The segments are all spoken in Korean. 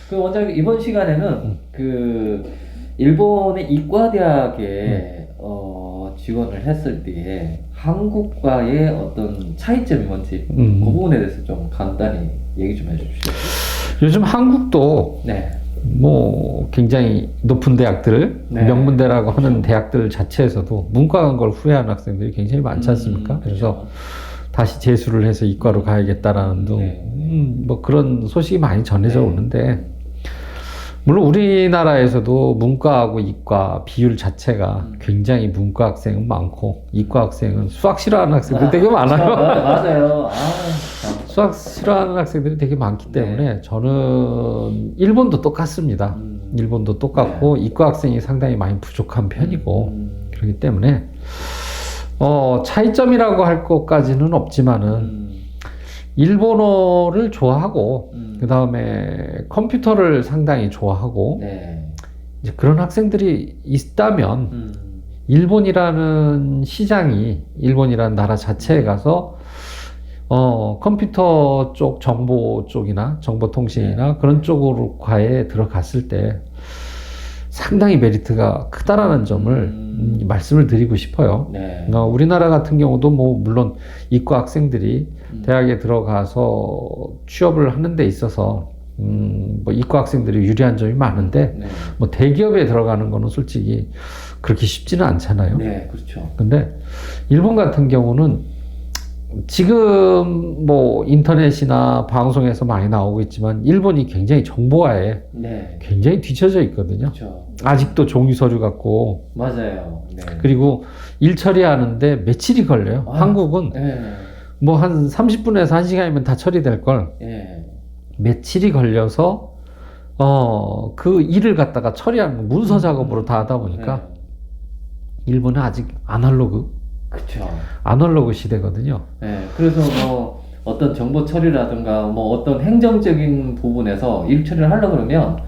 그 원장님 이번 시간에는 그 일본의 이과대학에 지원을 했을 때에 한국과의 어떤 차이점이 뭔지 그 부분에 대해서 좀 간단히 얘기 좀 해주시죠. 요즘 한국도 네. 뭐 굉장히 높은 대학들, 네. 명문대라고 하는 대학들 자체에서도 문과 간 걸 후회하는 학생들이 굉장히 많지 않습니까? 그래서 다시 재수를 해서 이과로 가야겠다라는 등, 네. 뭐 그런 소식이 많이 전해져 네. 오는데, 물론 우리나라에서도 문과하고 이과 비율 자체가 굉장히 문과 학생은 많고, 이과 학생은 수학 싫어하는 학생들이 되게 많아요. 맞아요. 수학 싫어하는 학생들이 되게 많기 때문에 저는 일본도 똑같습니다. 일본도 똑같고 이과 학생이 상당히 많이 부족한 편이고 그렇기 때문에 차이점이라고 할 것까지는 없지만은 일본어를 좋아하고 그 다음에 컴퓨터를 상당히 좋아하고 네. 이제 그런 학생들이 있다면 일본이라는 시장이 일본이라는 나라 자체에 가서 컴퓨터 쪽 정보 쪽이나 정보통신이나 그런 쪽으로 과에 들어갔을 때 상당히 메리트가 크다라는 점을 말씀을 드리고 싶어요. 네. 우리나라 같은 경우도 뭐 물론 이과 학생들이 대학에 들어가서 취업을 하는 데 있어서 뭐 이과 학생들이 유리한 점이 많은데 네. 뭐 대기업에 들어가는 거는 솔직히 그렇게 쉽지는 않잖아요. 네, 그렇죠. 근데 일본 같은 경우는 지금 뭐 인터넷이나 방송에서 많이 나오고 있지만 일본이 굉장히 정보화에 네. 굉장히 뒤처져 있거든요. 그렇죠. 아직도 종이 서류 갖고 맞아요. 네. 그리고 일 처리하는데 며칠이 걸려요. 한국은 네. 뭐 한 30분에서 1시간이면 다 처리될 걸 네. 며칠이 걸려서 그 일을 갖다가 처리하는 문서 작업으로 다 하다 보니까 일본은 아직 그렇죠. 아날로그 시대거든요. 네. 그래서 뭐 어떤 정보 처리라든가 뭐 어떤 행정적인 부분에서 일 처리를 하려고 그러면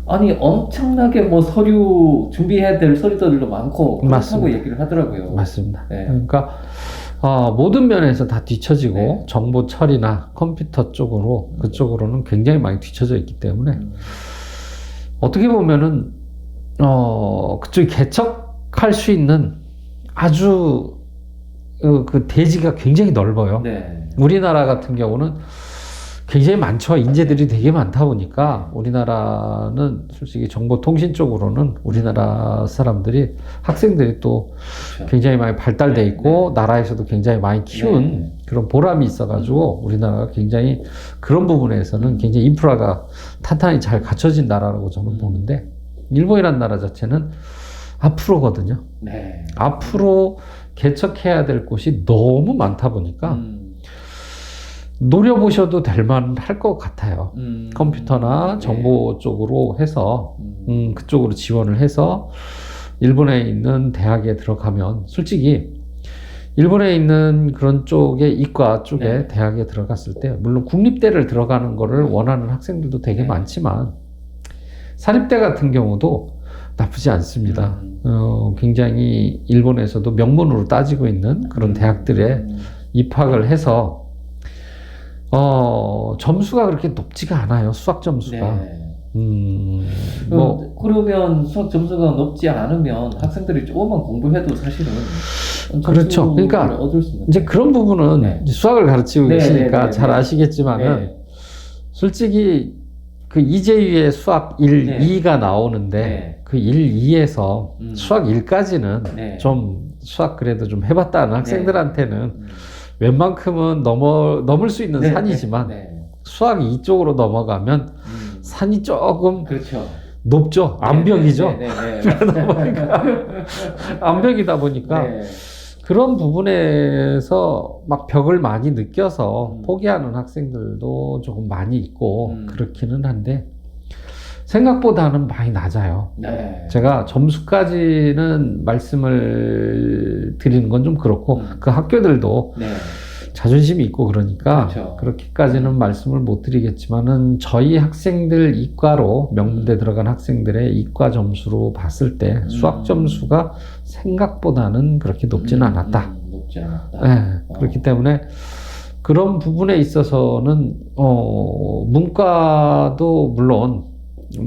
아니 엄청나게 뭐 서류 준비해야 될 서류들도 많고 그렇다고 맞습니다. 얘기를 하더라고요. 맞습니다. 네. 그러니까 모든 면에서 다 뒤처지고 네. 정보 처리나 컴퓨터 쪽으로 그쪽으로는 굉장히 많이 뒤처져 있기 때문에 어떻게 보면은 그쪽이 개척할 수 있는 아주 그 대지가 굉장히 넓어요. 네. 우리나라 같은 경우는 굉장히 많죠. 인재들이 되게 많다 보니까 우리나라는 솔직히 정보통신 쪽으로는 우리나라 사람들이 학생들이 또 그렇죠. 굉장히 많이 발달돼 있고 네. 나라에서도 굉장히 많이 키운 그런 보람이 있어가지고 우리나라가 굉장히 그런 부분에서는 굉장히 인프라가 탄탄히 잘 갖춰진 나라라고 저는 보는데 일본이라는 나라 자체는 앞으로거든요. 네. 앞으로 개척해야 될 곳이 너무 많다 보니까 노려보셔도 될 만할 것 같아요. 컴퓨터나 정보 쪽으로 해서 그쪽으로 지원을 해서 일본에 있는 대학에 들어가면 솔직히 일본에 있는 그런 쪽의 이과 쪽에 네. 대학에 들어갔을 때 물론 국립대를 들어가는 거를 원하는 학생들도 되게 많지만 사립대 같은 경우도 나쁘지 않습니다. 굉장히 일본에서도 명문으로 따지고 있는 그런 대학들에 입학을 해서 점수가 그렇게 높지가 않아요. 수학 점수가. 네. 그러면 수학 점수가 높지 않으면 학생들이 조금만 공부해도 사실은 그렇죠. 그러니까 얻을 수 있는 이제 그런 부분은 네. 이제 수학을 가르치고 네, 계시니까 네, 네, 잘 네. 아시겠지만은 네. 솔직히 그 이재유의 수학 1, 네. 2가 나오는데 네. 그 1, 2에서 수학 1까지는 네. 좀 수학 그래도 좀 해봤다는 학생들한테는 웬만큼은 넘을 수 있는 네, 산이지만 네. 수학 2 쪽으로 넘어가면 산이 조금 그렇죠. 높죠. 암벽이죠. 네. 그러다 보니까 암벽이다 보니까 네. 그런 부분에서 막 벽을 많이 느껴서 포기하는 학생들도 조금 많이 있고 그렇기는 한데 생각보다는 많이 낮아요. 네. 제가 점수까지는 말씀을 드리는 건 좀 그렇고 그 학교들도 네. 자존심이 있고 그러니까 그렇죠. 그렇게까지는 말씀을 못 드리겠지만은 저희 학생들 이과로 명문대 들어간 학생들의 이과 점수로 봤을 때 수학 점수가 생각보다는 그렇게 높지는 않았다. 높지 않았다. 네, 그렇기 때문에 그런 부분에 있어서는 문과도 물론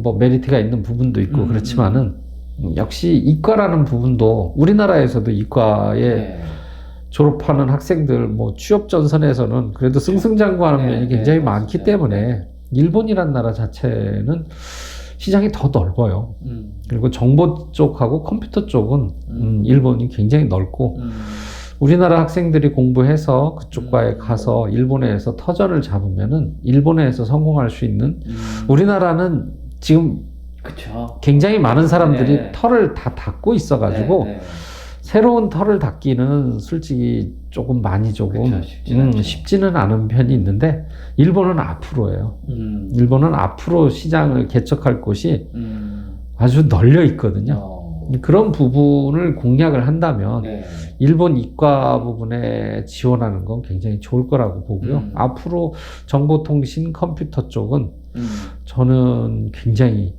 뭐 메리트가 있는 부분도 있고 그렇지만은 역시 이과라는 부분도 우리나라에서도 이과에 네. 졸업하는 학생들 뭐 취업 전선에서는 그래도 승승장구하는 면이 굉장히 많기 때문에 일본이란 나라 자체는 시장이 더 넓어요. 그리고 정보 쪽하고 컴퓨터 쪽은 일본이 굉장히 넓고 우리나라 학생들이 공부해서 그쪽과에 가서 일본에서 터전을 잡으면은 일본에서 성공할 수 있는 우리나라는 지금 그쵸. 굉장히 많은 사람들이 네. 털을 다 닫고 있어가지고 네, 네. 새로운 털을 닫기는 솔직히 조금 많이 조금 그쵸, 쉽지는 않죠. 쉽지는 않은 편이 있는데 일본은 앞으로예요. 일본은 앞으로 시장을 개척할 곳이 아주 널려 있거든요. 그런 부분을 공략을 한다면 네. 일본 이과 부분에 지원하는 건 굉장히 좋을 거라고 보고요. 앞으로 정보통신 컴퓨터 쪽은 저는 굉장히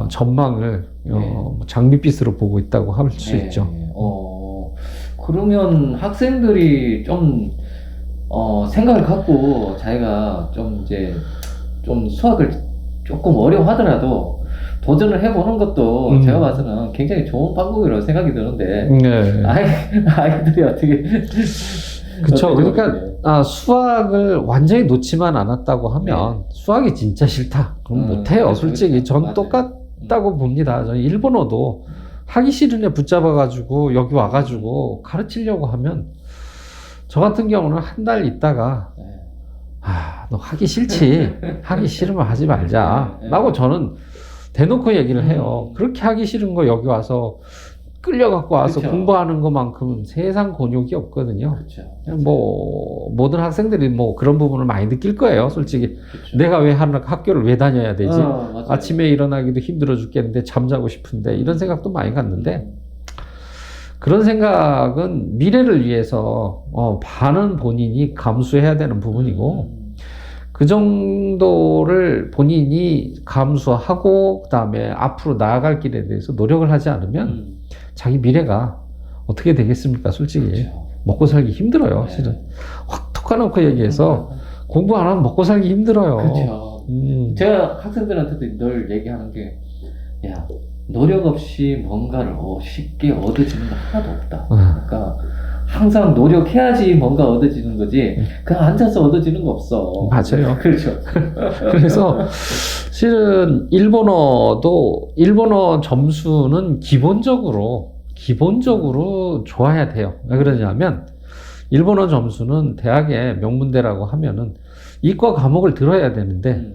전망을 장밋빛으로 보고 있다고 할 수 네. 있죠. 그러면 학생들이 좀 생각을 갖고 자기가 좀 이제 좀 수학을 조금 어려워하더라도 도전을 해보는 것도 제가 봐서는 굉장히 좋은 방법이라고 생각이 드는데 네. 아이들이 어떻게 그쵸. 그러니까 수학을 완전히 놓지만 않았다고 하면 수학이 진짜 싫다. 그럼 못해요. 그렇죠, 솔직히 그렇죠. 전 맞아요. 똑같다고 봅니다. 저는 일본어도 하기 싫은 애 붙잡아가지고 여기 와가지고 가르치려고 하면 저 같은 경우는 한 달 있다가 네. 너 하기 싫지. 하기 싫으면 하지 말자. 라고 저는 대놓고 얘기를 해요. 그렇게 하기 싫은 거 여기 와서 끌려갖고 와서 그쵸. 공부하는 것만큼은 세상 곤욕이 없거든요. 그렇죠. 뭐 모든 학생들이 뭐 그런 부분을 많이 느낄 거예요. 솔직히 그렇죠. 내가 왜 학교를 왜 다녀야 되지? 맞아요. 아침에 일어나기도 힘들어 죽겠는데 잠자고 싶은데 이런 생각도 많이 갔는데 그런 생각은 미래를 위해서 반은 본인이 감수해야 되는 부분이고 그 정도를 본인이 감수하고 그다음에 앞으로 나아갈 길에 대해서 노력을 하지 않으면 자기 미래가 어떻게 되겠습니까? 솔직히 그렇죠. 먹고 살기 힘들어요. 네. 실은 확 톡 까놓고 얘기해서 공부 안 하면 먹고 살기 힘들어요. 그렇죠. 제가 학생들한테도 늘 얘기하는 게, 야, 노력 없이 뭔가를 쉽게 얻어지는 거 하나도 없다. 그러니까 항상 노력해야지 뭔가 얻어지는 거지, 그냥 앉아서 얻어지는 거 없어. 맞아요. 그렇죠. 그래서 실은 일본어 점수는 기본적으로 좋아야 돼요. 왜 그러냐면 일본어 점수는 대학의 명문대라고 하면은 이과 과목을 들어야 되는데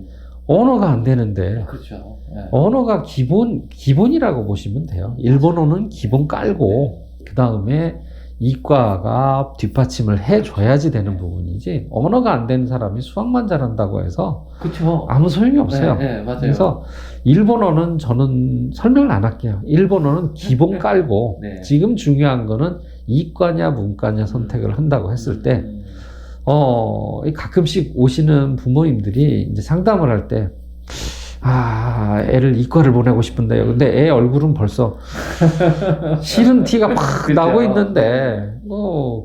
언어가 안 되는데 그렇죠. 네. 언어가 기본이라고 보시면 돼요. 일본어는 기본 깔고 그 다음에 이과가 뒷받침을 해줘야지 되는 부분이지 언어가 안 되는 사람이 수학만 잘한다고 해서 그렇죠. 아무 소용이 없어요. 네, 맞아요. 그래서 일본어는 저는 설명을 안 할게요. 일본어는 기본 깔고 네. 지금 중요한 거는 이과냐 문과냐 선택을 한다고 했을 때 가끔씩 오시는 부모님들이 이제 상담을 할 때 애를 이과를 보내고 싶은데요. 근데 애 얼굴은 벌써 싫은 티가 막 그쵸. 나고 있는데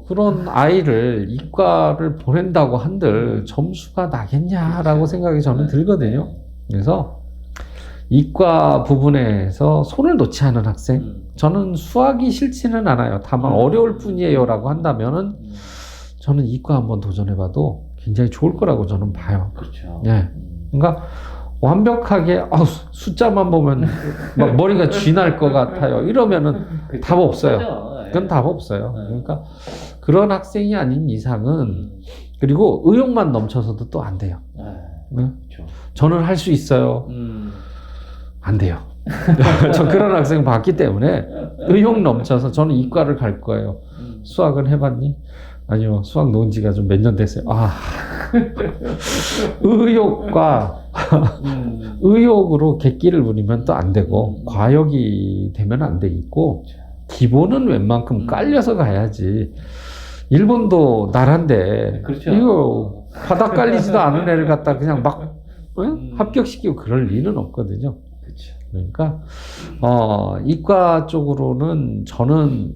그런 아이를 이과를 보낸다고 한들 점수가 나겠냐라고 생각이 저는 들거든요. 그래서 이과 부분에서 손을 놓지 않은 학생, 저는 수학이 싫지는 않아요. 다만 어려울 뿐이에요 라고 한다면은 저는 이과 한번 도전해봐도 굉장히 좋을 거라고 저는 봐요. 그렇죠. 예. 그러니까 완벽하게 숫자만 보면 막 머리가 쥐날 것 같아요. 이러면은 그쵸. 답 없어요. 그죠. 그건 답 없어요. 그러니까 그런 학생이 아닌 이상은 그리고 의욕만 넘쳐서도 또 안 돼요. 그렇죠. 저는 할 수 있어요. 안 돼요. 저 그런 학생 봤기 때문에 의욕 넘쳐서 저는 이과를 갈 거예요. 수학은 해봤니? 아니요. 수학 놓은 지가 좀 몇 년 됐어요. 의욕과 의욕으로 객기를 부리면 또 안 되고 과욕이 되면 안 되겠고 기본은 웬만큼 깔려서 가야지. 일본도 나라인데 그렇죠. 이거 바닥 깔리지도 않은 애를 갖다 그냥 막 합격시키고 그럴 리는 없거든요. 그렇죠. 그러니까 이과 쪽으로는 저는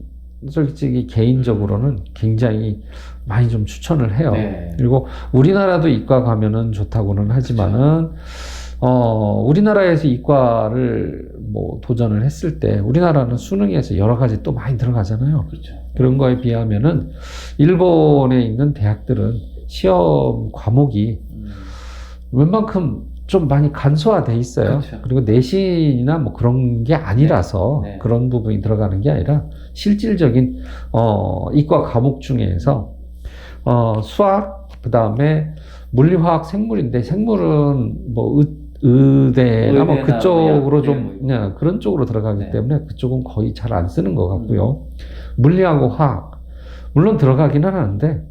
솔직히 개인적으로는 굉장히 많이 좀 추천을 해요. 네. 그리고 우리나라도 이과 가면은 좋다고는 하지만은 우리나라에서 이과를 뭐 도전을 했을 때 우리나라는 수능에서 여러 가지 또 많이 들어가잖아요. 그렇죠. 그런 거에 비하면은 일본에 있는 대학들은 시험 과목이 웬만큼 좀 많이 간소화돼 있어요. 그렇죠. 그리고 내신이나 뭐 그런 게 아니라서 네. 네. 그런 부분이 들어가는 게 아니라 실질적인 이과 과목 중에서 수학, 그 다음에 물리화학, 생물인데 생물은 뭐 의대나 뭐 그쪽으로 좀 그냥 그런 쪽으로 들어가기 네. 때문에 그쪽은 거의 잘 안 쓰는 것 같고요. 물리하고 화학 물론 들어가기는 하는데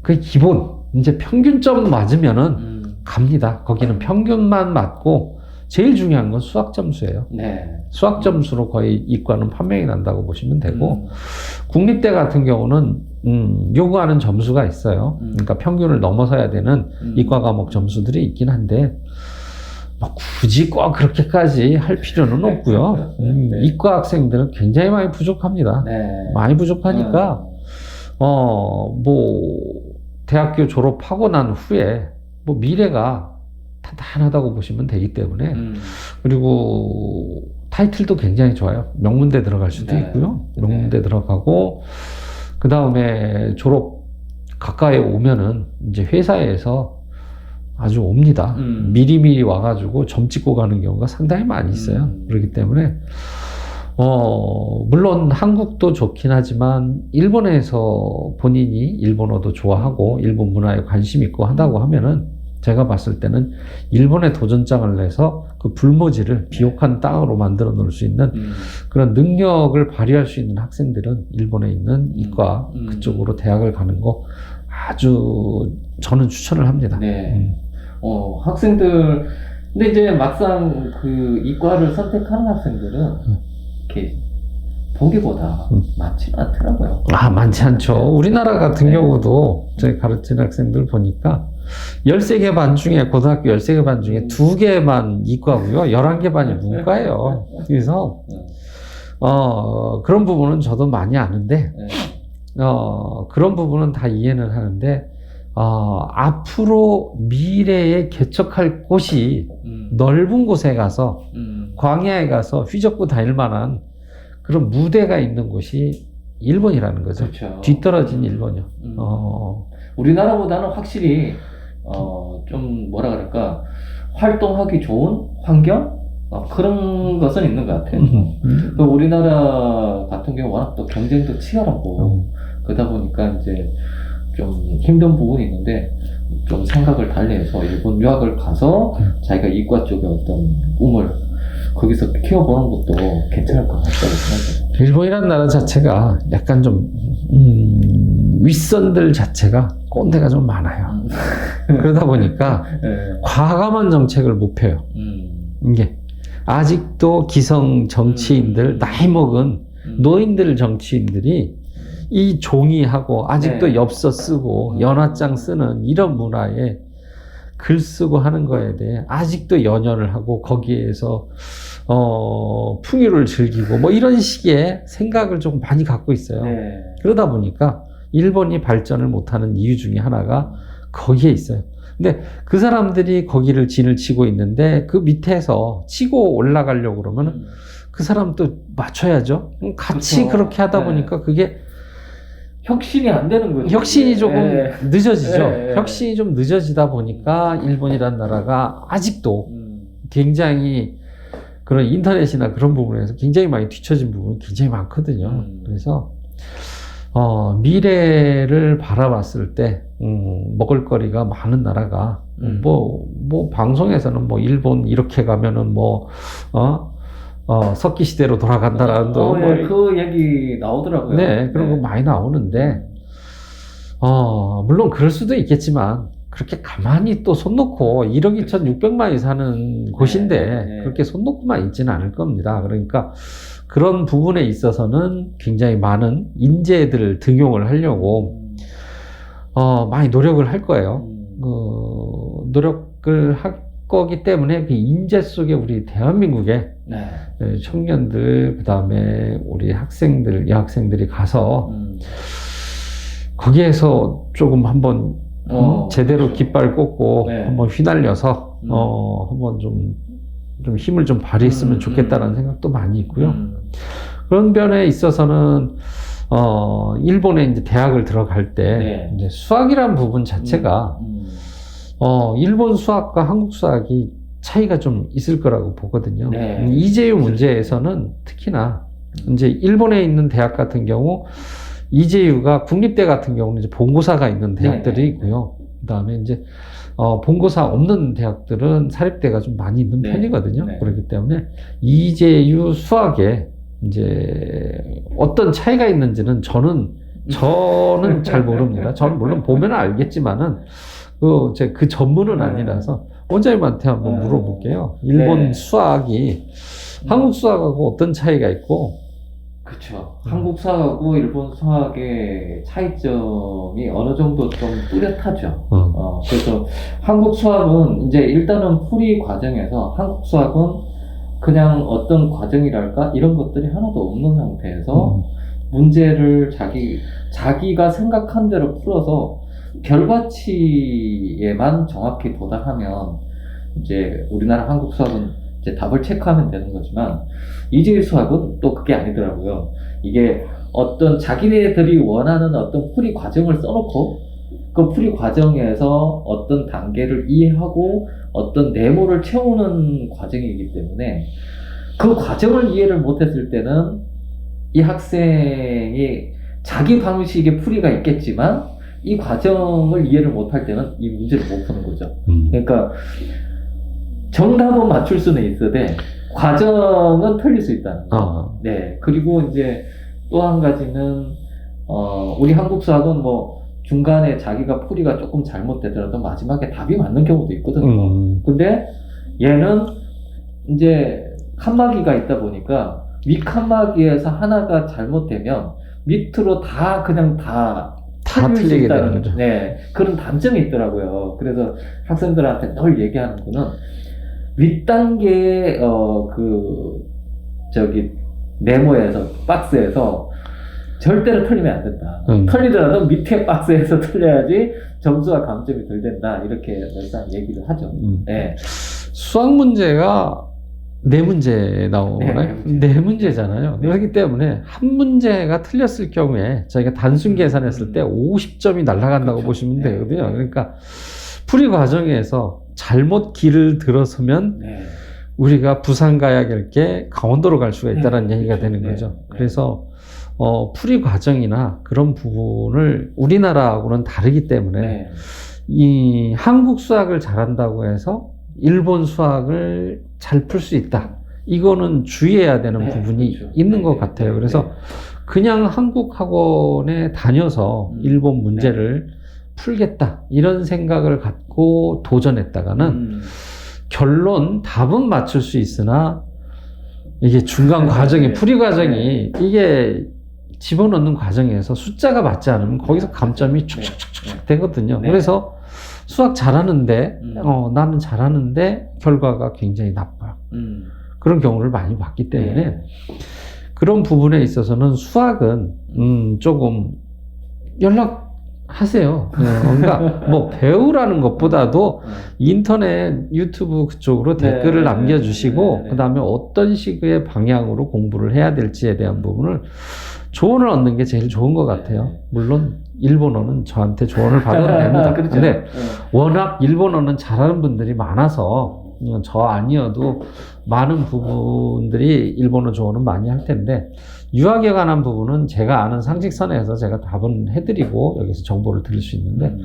그 기본 이제 평균점 맞으면은 갑니다. 거기는 평균만 맞고 제일 중요한 건 수학 점수예요. 네. 수학 점수로 거의 이과는 판명이 난다고 보시면 되고 국립대 같은 경우는 요구하는 점수가 있어요. 그러니까 평균을 넘어서야 되는 이과 과목 점수들이 있긴 한데 뭐 굳이 꼭 그렇게까지 할 필요는 없고요. 네. 이과 학생들은 굉장히 많이 부족합니다. 네. 많이 부족하니까 뭐 대학교 졸업하고 난 후에 뭐 미래가 탄탄하다고 보시면 되기 때문에 그리고 타이틀도 굉장히 좋아요. 명문대 들어갈 수도 네. 있고요. 명문대 들어가고 그 다음에 졸업 가까이 오면은 이제 회사에서 아주 옵니다. 미리미리 와가지고 점 찍고 가는 경우가 상당히 많이 있어요. 그렇기 때문에 물론 한국도 좋긴 하지만 일본에서 본인이 일본어도 좋아하고 일본 문화에 관심 있고 한다고 하면은 제가 봤을 때는 일본에 도전장을 내서 그 불모지를 비옥한 땅으로 만들어 놓을 수 있는 그런 능력을 발휘할 수 있는 학생들은 일본에 있는 이과 그쪽으로 대학을 가는 거 아주 저는 추천을 합니다. 네. 학생들 근데 이제 막상 그 이과를 선택하는 학생들은 이렇게 보기보다 많지는 않더라고요. 많지 않죠. 네. 우리나라 같은 네. 경우도 저희 가르치는 학생들 보니까 13개 반 중에 고등학교 13개 반 중에 2개만 이과고요. 11개 반이 문과예요. 그래서 그런 부분은 저도 많이 아는데 그런 부분은 다 이해는 하는데 앞으로 미래에 개척할 곳이 넓은 곳에 가서 광야에 가서 휘젓고 다닐 만한 그런 무대가 있는 곳이 일본이라는 거죠. 그렇죠. 뒤떨어진 일본이요. 우리나라보다는 확실히 좀 뭐라 그럴까 활동하기 좋은 환경 그런 것은 있는 것 같아요. 또 우리나라 같은 경우 워낙 또 경쟁도 치열하고 그러다 보니까 이제 좀 힘든 부분이 있는데 좀 생각을 달리해서 일본 유학을 가서 자기가 이과 쪽에 어떤 꿈을 거기서 키워보는 것도 괜찮을 것 같다고 생각해요. 일본이라는 나라 자체가 약간 좀 윗선들 자체가 꼰대가 좀 많아요. 그러다 보니까 과감한 정책을 못 펴요. 이게 아직도 기성 정치인들 나이 먹은 노인들 정치인들이 이 종이하고 아직도 엽서 쓰고 연화장 쓰는 이런 문화에 글 쓰고 하는 거에 대해 아직도 연연을 하고 거기에서 풍요를 즐기고 뭐 이런 식의 생각을 좀 많이 갖고 있어요. 네. 그러다 보니까 일본이 발전을 못하는 이유 중에 하나가 거기에 있어요. 근데 그 사람들이 거기를 진을 치고 있는데 그 밑에서 치고 올라가려고 그러면 그 사람도 맞춰야죠. 같이 그렇죠. 그렇게 하다 보니까 그게 혁신이 안 되는 거죠. 혁신이 조금 늦어지죠. 네. 혁신이 좀 늦어지다 보니까 일본이라는 나라가 아직도 굉장히 그런 인터넷이나 그런 부분에서 굉장히 많이 뒤처진 부분이 굉장히 많거든요. 그래서 미래를 바라봤을 때 먹을거리가 많은 나라가 뭐 방송에서는 뭐 일본 이렇게 가면은 석기 시대로 돌아간다라는 그 얘기 나오더라고요. 네, 그런 거 많이 나오는데 물론 그럴 수도 있겠지만 그렇게 가만히 또 손 놓고 1억 2,600만이 사는 곳인데 그렇게 손 놓고만 있지는 않을 겁니다. 그러니까 그런 부분에 있어서는 굉장히 많은 인재들을 등용을 하려고 많이 노력을 할 거예요. 노력을 거기 때문에 그 인재 속에 우리 대한민국의 네. 청년들, 그 다음에 우리 학생들, 여학생들이 가서 거기에서 조금 한번 제대로 그렇죠. 깃발 꽂고 네. 한번 휘날려서 한번 좀 힘을 좀 발휘했으면 좋겠다는 생각도 많이 있고요. 그런 면에 있어서는 일본에 이제 대학을 들어갈 때 네. 이제 수학이란 부분 자체가 일본 수학과 한국 수학이 차이가 좀 있을 거라고 보거든요. 네. 이재유 문제에서는 특히나 이제 일본에 있는 대학 같은 경우 이재유가 국립대 같은 경우는 이제 본고사가 있는 대학들이 네. 있고요. 그다음에 이제 본고사 없는 대학들은 사립대가 좀 많이 있는 네. 편이거든요. 네. 그렇기 때문에 이재유 수학에 이제 어떤 차이가 있는지는 저는 잘 모릅니다. 저는 물론 보면 알겠지만은 그 전문은 아니라서 원장님한테 한번 물어볼게요. 일본 네. 수학이 한국 수학하고 어떤 차이가 있고? 그렇죠. 한국 수학하고 일본 수학의 차이점이 어느 정도 좀 뚜렷하죠. 그래서 한국 수학은 이제 일단은 풀이 과정에서 한국 수학은 그냥 어떤 과정이랄까 이런 것들이 하나도 없는 상태에서 문제를 자기가 생각한 대로 풀어서 결과치에만 정확히 도달하면 이제 우리나라 한국 수학은 이제 답을 체크하면 되는 거지만 이재유 수학은 또 그게 아니더라고요. 이게 어떤 자기네들이 원하는 어떤 풀이 과정을 써놓고 그 풀이 과정에서 어떤 단계를 이해하고 어떤 네모를 채우는 과정이기 때문에 그 과정을 이해를 못했을 때는 이 학생이 자기 방식의 풀이가 있겠지만 이 과정을 이해를 못할 때는 이 문제를 못 푸는 거죠. 그러니까 정답은 맞출 수는 있어도 과정은 틀릴 수 있다는 거. 네. 그리고 이제 또 한 가지는 우리 한국 수학은 뭐 중간에 자기가 풀이가 조금 잘못되더라도 마지막에 답이 맞는 경우도 있거든요. 근데 얘는 이제 칸막이가 있다 보니까 윗 칸막이에서 하나가 잘못되면 밑으로 다 그냥 다 틀리게 되는 거죠. 네, 그런 단점이 있더라고요. 그래서 학생들한테 늘 얘기하는 거는 윗단계의 네모에서 박스에서 절대로 틀리면 안 된다. 틀리더라도 밑에 박스에서 틀려야지 점수와 감점이 덜 된다. 이렇게 늘상 얘기를 하죠. 네. 수학 문제가 네 문제 나오나요? 네 문제잖아요. 그렇기 때문에 한 문제가 틀렸을 경우에 저희가 단순 계산했을 때 50점이 날아간다고 그렇죠. 보시면 되거든요. 그러니까 풀이 과정에서 잘못 길을 들어서면 우리가 부산 가야 될 게 강원도로 갈 수가 있다는 얘기가 되는 거죠. 그래서 풀이 과정이나 그런 부분을 우리나라하고는 다르기 때문에 이 한국 수학을 잘한다고 해서 일본 수학을 잘 풀 수 있다. 이거는 주의해야 되는 부분이 있는 것 같아요. 그래서 그냥 한국 학원에 다녀서 일본 문제를 풀겠다. 이런 생각을 갖고 도전했다가는 결론, 답은 맞출 수 있으나 이게 중간 과정이, 풀이 과정이 이게 집어넣는 과정에서 숫자가 맞지 않으면 거기서 감점이 축축축축 되거든요. 그래서 수학 잘하는데 나는 잘하는데 결과가 굉장히 나빠요. 그런 경우를 많이 봤기 때문에 그런 부분에 있어서는 수학은 조금 연락하세요. 그러니까 뭐 배우라는 것보다도 인터넷 유튜브 그쪽으로 댓글을 남겨주시고 그 다음에 어떤 식의 방향으로 공부를 해야 될지에 대한 부분을 조언을 얻는 게 제일 좋은 것 같아요. 물론 일본어는 저한테 조언을 받아도 됩니다. 근데 워낙 일본어는 잘하는 분들이 많아서 저 아니어도 많은 부분들이 일본어 조언은 많이 할 텐데 유학에 관한 부분은 제가 아는 상식선에서 제가 답은 해드리고 여기서 정보를 드릴 수 있는데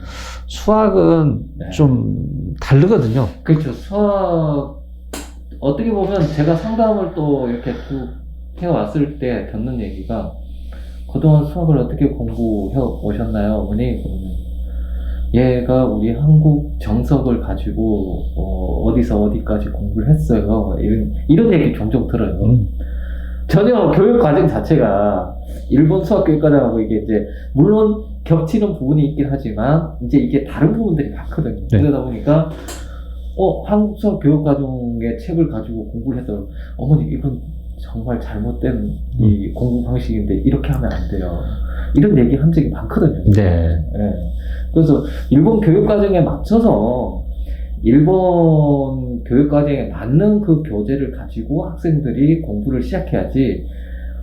수학은 좀 다르거든요. 그렇죠. 수학 어떻게 보면 제가 상담을 또 이렇게 쭉 해왔을 때 듣는 얘기가 그동안 수학을 어떻게 공부해 오셨나요, 어머니? 그러면 얘가 우리 한국 정석을 가지고 어디서 어디까지 공부를 했어요. 이런 얘기 종종 들어요. 전혀 교육 과정 자체가 일본 수학 교육 과정하고 이게 이제 물론 겹치는 부분이 있긴 하지만 이제 이게 다른 부분들이 많거든요. 그러다 보니까 한국서 교육과정의 책을 가지고 공부를 해서 어머니 이건 정말 잘못된 이 공부 방식인데 이렇게 하면 안 돼요. 이런 얘기 한 적이 많거든요. 네. 네. 그래서 일본 교육과정에 맞춰서 일본 교육과정에 맞는 그 교재를 가지고 학생들이 공부를 시작해야지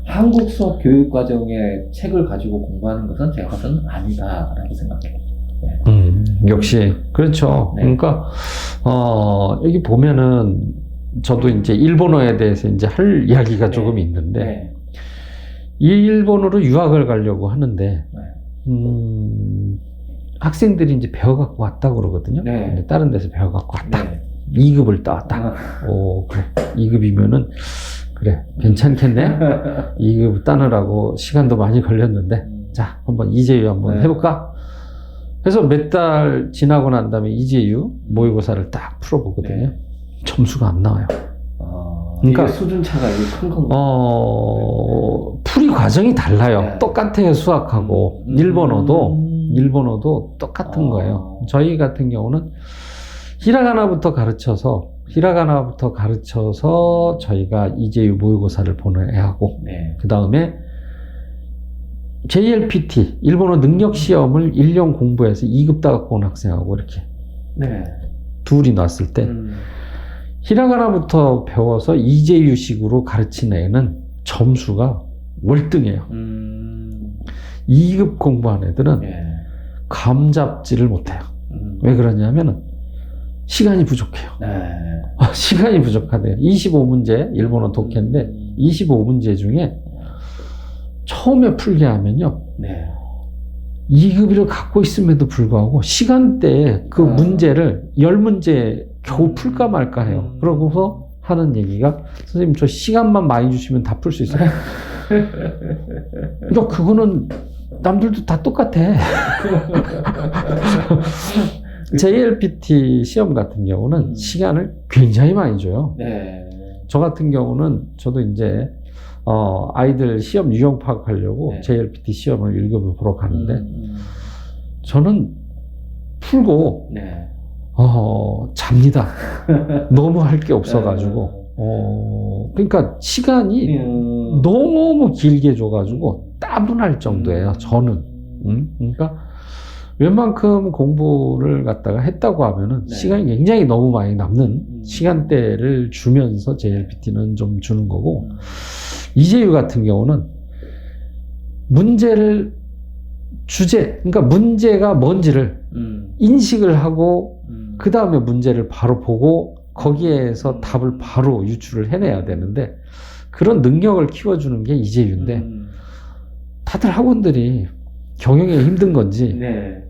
한국 수업 교육과정의 책을 가지고 공부하는 것은 제가 봐서는 아니다라고 생각해요. 역시 그렇죠. 네. 그러니까 여기 보면은 저도 이제 일본어에 대해서 이제 할 이야기가 네. 조금 있는데 네. 이 일본으로 유학을 가려고 하는데 네. 학생들이 이제 배워갖고 왔다 그러거든요. 네. 근데 다른 데서 배워갖고 왔다. 네. 2급을 따왔다. 그래. 2급이면은 그래 괜찮겠네. 2급 따느라고 시간도 많이 걸렸는데 자 한번 이재유 한번 네. 해볼까? 그래서 몇 달 지나고 난 다음에 이재유 모의고사를 딱 풀어보거든요. 네. 점수가 안 나와요. 그러니까 그러니까 수준 차가 큰 건. 풀이 과정이 달라요. 네. 똑같아요 수학하고 일본어도 똑같은 거예요. 저희 같은 경우는 히라가나부터 가르쳐서 저희가 이재유 모의고사를 보내야 하고 네. 그 다음에 JLPT 일본어 능력 시험을 1년 공부해서 2급 따갖고 온 학생하고 이렇게 네. 둘이 놨을 때 히라가나부터 배워서 이재유식으로 가르친 애는 점수가 월등해요. 2급 공부한 애들은 네. 감 잡지를 못해요. 왜 그러냐면은 시간이 부족해요. 네. 시간이 부족하대요. 25문제 일본어 독해인데 25문제 중에 처음에 풀게 하면요. 네. 2급을 갖고 있음에도 불구하고 시간대에 그 문제를 10문제 겨우 풀까 말까 해요. 그러고서 하는 얘기가 선생님 저 시간만 많이 주시면 다 풀 수 있어요. 그러니까 그거는 남들도 다 똑같아. JLPT 시험 같은 경우는 시간을 굉장히 많이 줘요. 네. 저 같은 경우는 저도 이제 아이들 시험 유형 파악하려고 네. JLPT 시험을 1급을 보러 가는데 저는 풀고 네. 잡니다. 너무 할 게 없어가지고 그러니까 시간이 너무 길게 줘가지고 따분할 정도예요. 저는 그러니까 웬만큼 공부를 갖다가 했다고 하면은 네. 시간이 굉장히 너무 많이 남는 시간대를 주면서 JLPT는 좀 주는 거고 이재유 같은 경우는 문제를 그러니까 문제가 뭔지를 인식을 하고 그 다음에 문제를 바로 보고 거기에서 답을 바로 유출을 해내야 되는데 그런 능력을 키워주는 게 이재유인데 다들 학원들이 경영에 힘든 건지 네.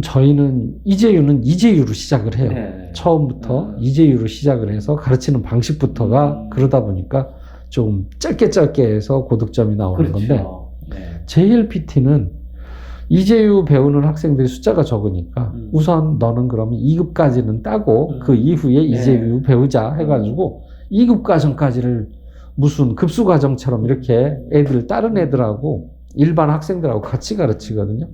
저희는 이재유로 시작을 해요. 네. 처음부터 이재유로 시작을 해서 가르치는 방식부터가 그러다 보니까 좀 짧게 해서 고득점이 나오는 그렇죠. 건데 네. JLPT는 이재유 배우는 학생들이 숫자가 적으니까 우선 너는 그러면 2급까지는 따고 그 이후에 이재유 배우자 해가지고 2급 과정까지를 무슨 급수 과정처럼 이렇게 다른 애들하고 일반 학생들하고 같이 가르치거든요.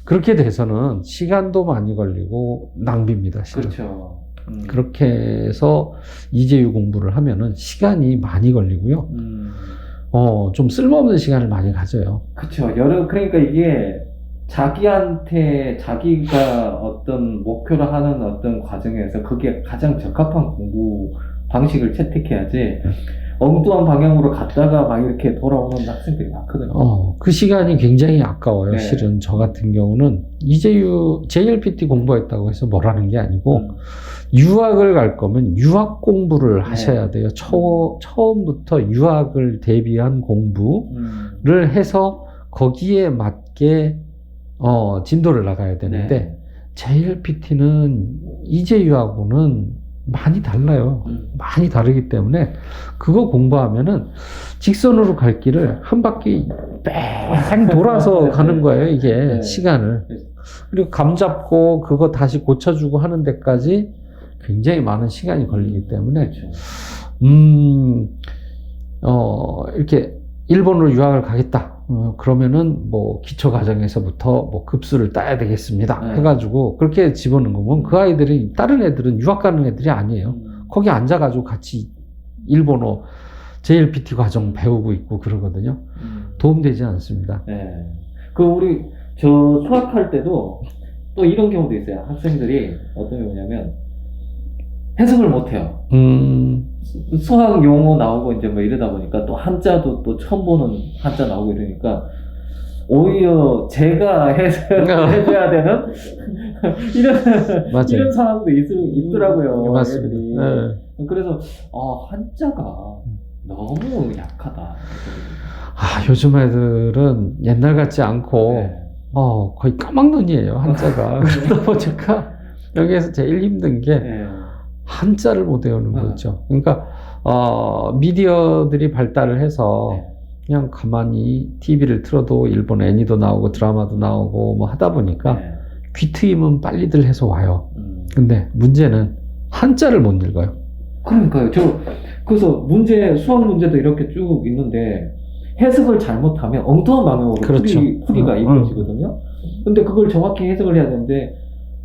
그렇게 돼서는 시간도 많이 걸리고 낭비입니다, 실은. 그렇죠. 그렇게 해서 이재유 공부를 하면은 시간이 많이 걸리고요. 좀 쓸모없는 시간을 많이 가져요. 그렇죠. 그러니까 이게 자기한테 자기가 어떤 목표를 하는 어떤 과정에서 그게 가장 적합한 공부 방식을 채택해야지 엉뚱한 방향으로 갔다가 막 이렇게 돌아오는 학생들이 많거든요. 그 시간이 굉장히 아까워요. 네. 실은 저 같은 경우는 JLPT 공부했다고 해서 뭐라는 게 아니고 유학을 갈 거면 유학 공부를 하셔야 돼요. 처음부터 유학을 대비한 공부를 해서 거기에 맞게 진도를 나가야 되는데 네. JLPT는 이재유하고는 많이 달라요. 많이 다르기 때문에 그거 공부하면은 직선으로 갈 길을 한 바퀴 뺑 돌아서 가는 거예요, 이게. 네. 시간을. 그리고 감 잡고 그거 다시 고쳐주고 하는 데까지 굉장히 많은 시간이 걸리기 때문에 그렇죠. 이렇게 일본으로 유학을 가겠다. 그러면은 뭐 기초 과정에서부터 뭐 급수를 따야 되겠습니다. 네. 해가지고 그렇게 집어넣은 거면 그 아이들이 다른 애들은 유학 가는 애들이 아니에요. 거기 앉아가지고 같이 일본어 JLPT 과정 배우고 있고 그러거든요. 도움되지 않습니다. 네. 그 우리 저 수학할 때도 또 이런 경우도 있어요. 학생들이 어떤 경우냐면 해석을 못해요. 수학 용어 나오고 이제 뭐 이러다 보니까 또 한자도 또 처음 보는 한자 나오고 이러니까 오히려 제가 해줘야 되는 맞아요. 이런 상황도 있더라고요. 맞습니다. 애들이. 네. 그래서 한자가 너무 약하다. 요즘 애들은 옛날 같지 않고 네. 거의 까막눈이에요, 한자가. 그러다 보니까 여기에서 제일 힘든 게 네. 한자를 못 외우는 거죠. 그러니까 미디어들이 발달을 해서 네. 그냥 가만히 TV를 틀어도 일본 애니도 나오고 드라마도 나오고 뭐 하다 보니까 네. 귀 트임은 빨리들 해서 와요. 근데 문제는 한자를 못 읽어요. 그러니까요. 그래서 수학 문제도 이렇게 쭉 있는데 해석을 잘못하면 엉뚱한 방향으로 그렇죠. 풀이가 이루어지거든요. 근데 그걸 정확히 해석을 해야 되는데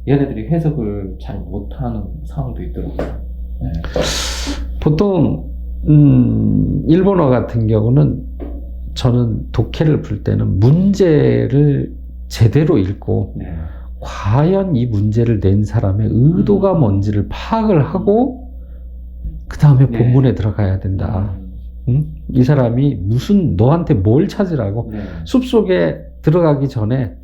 얘네들이 해석을 잘 못하는 상황도 있더라고요. 네. 보통 일본어 같은 경우는 저는 독해를 풀 때는 문제를 제대로 읽고 네. 과연 이 문제를 낸 사람의 의도가 뭔지를 파악을 하고 그 다음에 네. 본문에 들어가야 된다. 이 사람이 너한테 뭘 찾으라고. 네. 숲속에 들어가기 전에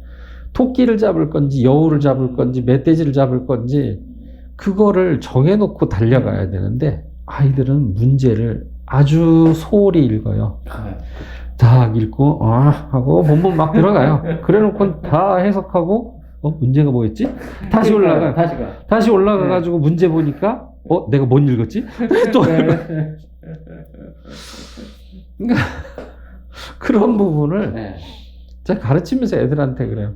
토끼를 잡을 건지 여우를 잡을 건지 멧돼지를 잡을 건지 그거를 정해놓고 달려가야 되는데 아이들은 문제를 아주 소홀히 읽어요. 다 읽고 하고 본문 막 들어가요. 그래놓고 다 해석하고 문제가 뭐였지? 다시 올라가. 다시 올라가가지고 문제 보니까 내가 못 읽었지? 또 그러니까 그런 부분을 네. 제가 가르치면서 애들한테 그래요.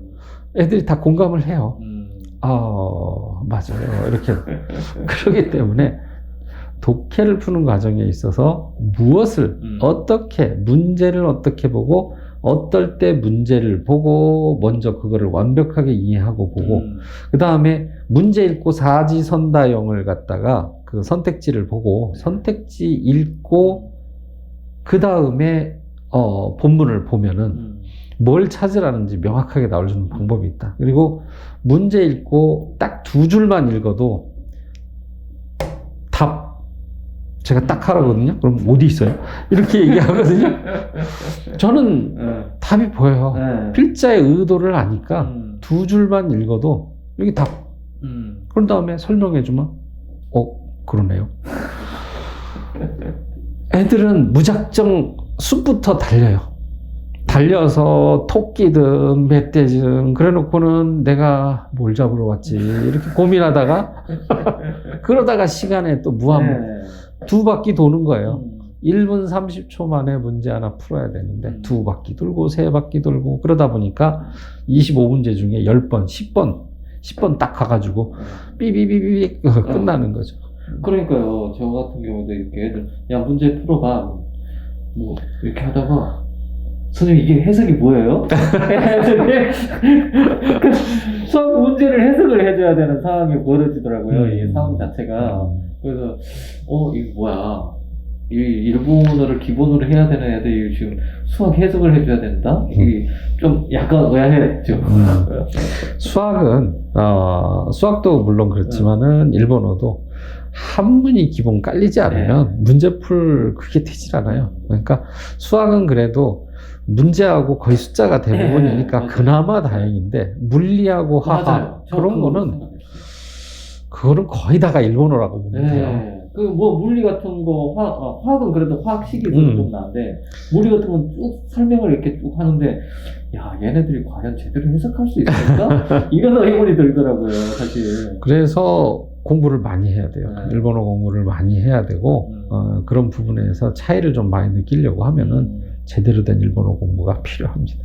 애들이 다 공감을 해요. 맞아요. 이렇게. 그렇기 때문에 독해를 푸는 과정에 있어서 무엇을 문제를 어떻게 보고 어떨 때 문제를 보고 먼저 그거를 완벽하게 이해하고 보고 그 다음에 문제 읽고 사지선다형을 갖다가 그 선택지를 보고 선택지 읽고 그 다음에 본문을 보면은 뭘 찾으라는지 명확하게 나올주는 방법이 있다. 그리고 문제 읽고 딱 2줄만 읽어도 답 제가 딱 하라거든요. 그럼 어디 있어요? 이렇게 얘기하거든요. 저는 답이 보여요. 필자의 의도를 아니까 2줄만 읽어도 여기 답. 그런 다음에 설명해주면 그러네요. 애들은 무작정 숲부터 달려요. 달려서 토끼든 멧돼지든 그래놓고는 내가 뭘 잡으러 왔지 이렇게 고민하다가 그러다가 시간에 또 무한 2바퀴 도는 거예요. 1분 30초 만에 문제 하나 풀어야 되는데 2바퀴 돌고 3바퀴 돌고 그러다 보니까 25문제 중에 10번 10번 딱 가가지고 삐삐삐삐 끝나는 거죠. 그러니까요. 저 같은 경우도 이렇게 애들 야 문제 풀어봐 뭐 이렇게 하다가 선생님 이게 해석이 뭐예요? 수학 문제를 해석을 해줘야 되는 상황이 벌어지더라고요. 이 상황 자체가. 그래서 이거 뭐야? 이 일본어를 기본으로 해야 되는 애들이 지금 수학 해석을 해줘야 된다? 이게 좀 약간 의아했죠. 수학도 물론 그렇지만은 일본어도 한문이 기본 깔리지 않으면 문제 풀 그게 되질 않아요. 그러니까 수학은 그래도 문제하고 거의 숫자가 대부분이니까 그나마 다행인데 물리하고 화학 그런 거는 그거는 거의 다가 일본어라고 보면 돼요. 그 뭐 물리 같은 거 화학은 그래도 화학식이 좀 나는데 물리 같은 건 쭉 설명을 이렇게 쭉 하는데 야 얘네들이 과연 제대로 해석할 수 있을까? 이런 의문이 들더라고요 사실. 그래서 공부를 많이 해야 돼요. 일본어 공부를 많이 해야 되고 그런 부분에서 차이를 좀 많이 느끼려고 하면은 제대로 된 일본어 공부가 필요합니다.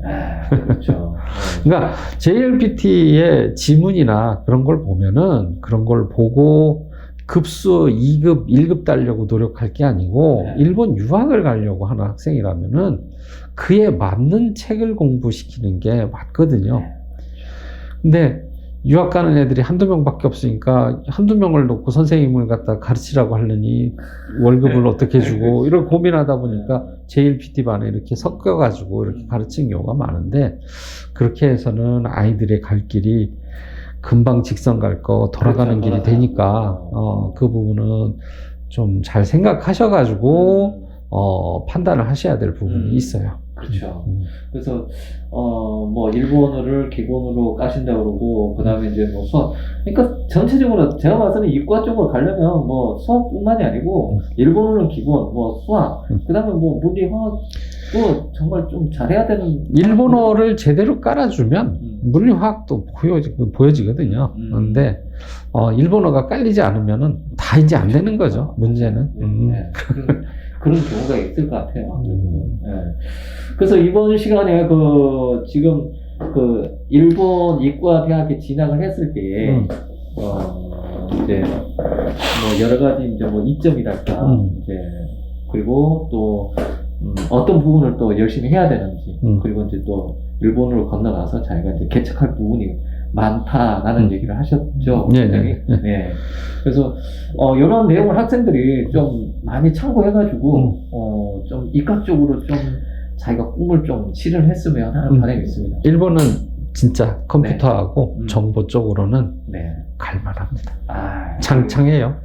그렇죠. 그러니까 JLPT의 지문이나 그런 걸 보면은 그런 걸 보고 급수 2급, 1급 따려고 노력할 게 아니고 네. 일본 유학을 가려고 하는 학생이라면은 그에 맞는 책을 공부시키는 게 맞거든요. 네. 근데 유학 가는 애들이 한두 명밖에 없으니까 한두 명을 놓고 선생님을 갖다 가르치라고 하려니 월급을 어떻게 주고 이런 고민하다 보니까 JLPT반에 이렇게 섞여가지고 이렇게 가르치는 경우가 많은데 그렇게 해서는 아이들의 갈 길이 금방 직선 갈 거 돌아가는 그렇죠, 길이 되니까 그 부분은 좀 잘 생각하셔가지고 판단을 하셔야 될 부분이 있어요. 그렇죠. 그래서 뭐 일본어를 기본으로 까신다 그러고 그다음에 이제 뭐 수학. 그러니까 전체적으로 제가 봐서는 이과 쪽으로 가려면 뭐 수학뿐만이 아니고 일본어는 기본, 뭐 수학, 그다음에 뭐 물리, 화학도 정말 좀 잘해야 되는. 일본어를 제대로 깔아주면 물리, 화학도 보여지거든요. 그런데 일본어가 깔리지 않으면은 다 이제 안 되는 거죠. 문제는. 네. 그런 경우가 있을 것 같아요. 네. 그래서 이번 시간에 지금 일본 이과 대학에 진학을 했을 때 이제 뭐 여러 가지 이제 뭐 이점이랄까 이제 그리고 또 어떤 부분을 또 열심히 해야 되는지 그리고 이제 또 일본으로 건너가서 자기가 이제 개척할 부분이 많다라는 얘기를 하셨죠. 네. 네. 그래서 이런 내용을 학생들이 좀 많이 참고해가지고 좀 이과 쪽으로 좀 자기가 꿈을 좀 실현했으면 하는 바람이 있습니다. 일본은 진짜 컴퓨터하고 정보 쪽으로는 네. 갈만합니다. 아, 창창해요.